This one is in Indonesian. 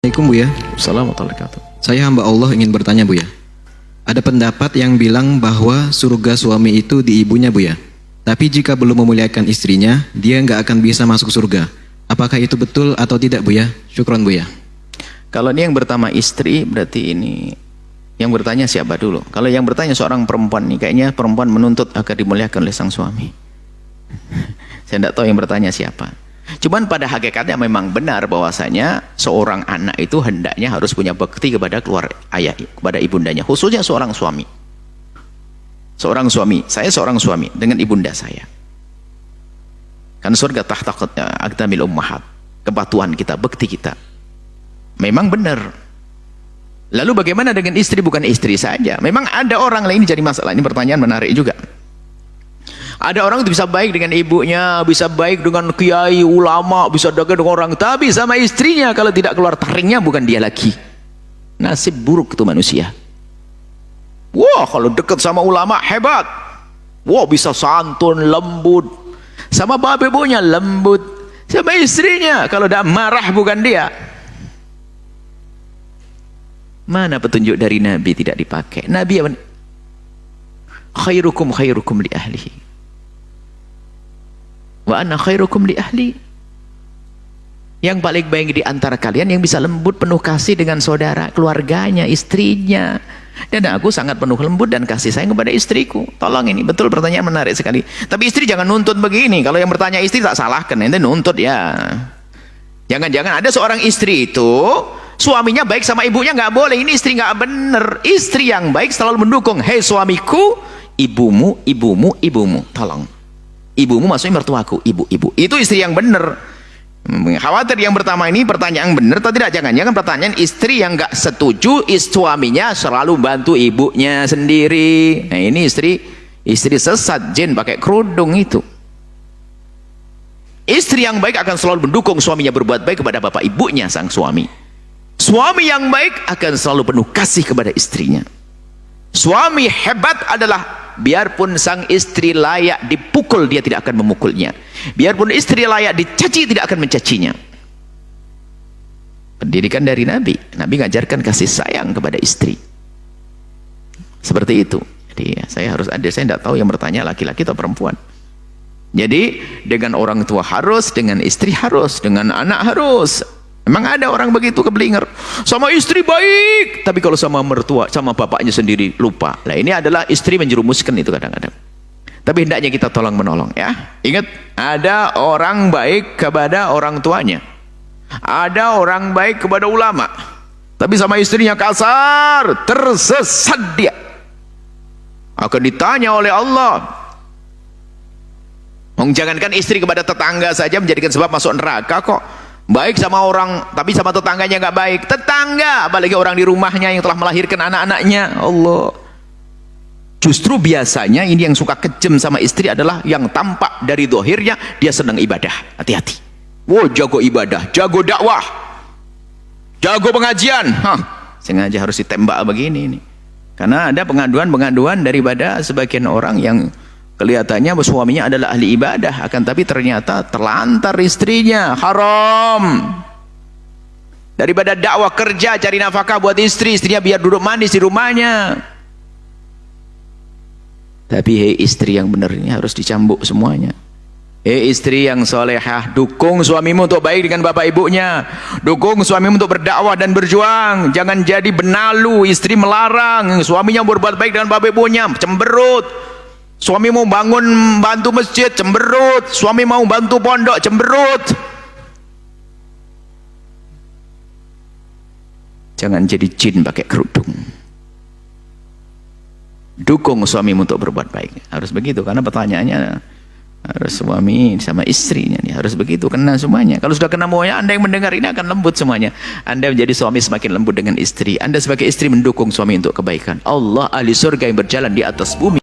Assalamualaikum Buya. Assalamualaikum warahmatullahi wabarakatuh. Saya hamba Allah ingin bertanya Buya. Ada pendapat yang bilang bahwa surga suami itu di ibunya Buya. Tapi jika belum memuliakan istrinya, dia nggak akan bisa masuk surga. Apakah itu betul atau tidak Buya? Syukron Buya. Kalau ini yang pertama istri, berarti ini yang bertanya siapa dulu? Kalau yang bertanya seorang perempuan nih, kayaknya perempuan menuntut agar dimuliakan oleh sang suami. Saya tidak tahu yang bertanya siapa. Cuman pada hakikatnya memang benar bahwasanya seorang anak itu hendaknya harus punya bakti kepada ayah, kepada ibundanya, khususnya seorang suami. Seorang suami, saya seorang suami dengan ibunda saya. Kan surga tahta aqdamil ummahat, kepatuhan kita, bakti kita. Memang benar. Lalu bagaimana dengan istri? Bukan istri saja. Memang ada orang lain, ini jadi masalah. Ini pertanyaan menarik juga. Ada orang itu bisa baik dengan ibunya, bisa baik dengan kiai, ulama, bisa dekat dengan orang, tapi sama istrinya kalau tidak keluar taringnya bukan dia lagi. Nasib buruk itu manusia. Wah, kalau dekat sama ulama hebat. Wah, bisa santun, lembut. Sama bapak ibunya lembut. Sama istrinya kalau tidak marah bukan dia. Mana petunjuk dari Nabi tidak dipakai? Nabi apa? Khairukum khairukum li ahlihi. Wa ana khairukum li ahli. Yang paling baik di antara kalian yang bisa lembut penuh kasih dengan saudara, keluarganya, istrinya. Dan aku sangat penuh lembut dan kasih sayang kepada istriku. Tolong ini, betul pertanyaan menarik sekali. Tapi istri jangan nuntut begini. Kalau yang bertanya istri tak salahkan, ente nuntut ya. Jangan-jangan ada seorang istri itu suaminya baik sama ibunya nggak boleh. Ini istri nggak bener. Istri yang baik selalu mendukung. Hei suamiku, ibumu, ibumu, ibumu. Tolong. Ibumu maksudnya mertuaku, ibu-ibu. Itu istri yang benar. Khawatir yang pertama ini pertanyaan benar atau tidak? Jangan-jangan pertanyaan istri yang nggak setuju, suaminya selalu bantu ibunya sendiri. Nah ini istri sesat, jin pakai kerudung itu. Istri yang baik akan selalu mendukung suaminya berbuat baik kepada bapak ibunya sang suami. Suami yang baik akan selalu penuh kasih kepada istrinya. Suami hebat adalah biarpun sang istri layak dipukul, dia tidak akan memukulnya. Biarpun istri layak dicaci, tidak akan mencacinya. Pendidikan dari Nabi. Nabi mengajarkan kasih sayang kepada istri. Seperti itu. Jadi saya harus ada, saya tidak tahu yang bertanya laki-laki atau perempuan. Jadi dengan orang tua harus, dengan istri harus, dengan anak harus. Memang ada orang begitu keblinger. Sama istri baik, tapi kalau sama mertua, sama bapaknya sendiri lupa. Nah ini adalah istri menjerumuskan itu kadang-kadang. Tapi hendaknya kita tolong menolong ya. Ingat, ada orang baik kepada orang tuanya. Ada orang baik kepada ulama. Tapi sama istrinya kasar, tersesat dia. Akan ditanya oleh Allah. Jangankan istri kepada tetangga saja menjadikan sebab masuk neraka kok. Baik sama orang, tapi sama tetangganya nggak baik. Tetangga, apalagi orang di rumahnya yang telah melahirkan anak-anaknya. Allah. Justru biasanya ini yang suka kejem sama istri adalah yang tampak dari dohirnya dia senang ibadah. Hati-hati. Wow, jago ibadah, jago dakwah, jago pengajian. Sengaja harus ditembak begini ini. Karena ada pengaduan-pengaduan daripada sebagian orang yang kelihatannya suaminya adalah ahli ibadah, akan tapi ternyata terlantar istrinya, haram. Daripada dakwah kerja cari nafkah buat istri, istrinya biar duduk manis di rumahnya. Tapi hei istri yang benar ini harus dicambuk semuanya. Hei istri yang solehah, dukung suamimu untuk baik dengan bapak ibunya, dukung suamimu untuk berdakwah dan berjuang. Jangan jadi benalu, istri melarang suaminya berbuat baik dengan bapak ibunya, cemberut. Suami mau bantu masjid, cemberut. Suami mau bantu pondok, cemberut. Jangan jadi jin pakai kerudung. Dukung suamimu untuk berbuat baik. Harus begitu, karena pertanyaannya harus suami sama istrinya nih, harus begitu, kena semuanya. Kalau sudah kena semuanya, Anda yang mendengar ini akan lembut semuanya. Anda menjadi suami semakin lembut dengan istri. Anda sebagai istri mendukung suami untuk kebaikan. Allah ahli surga yang berjalan di atas bumi.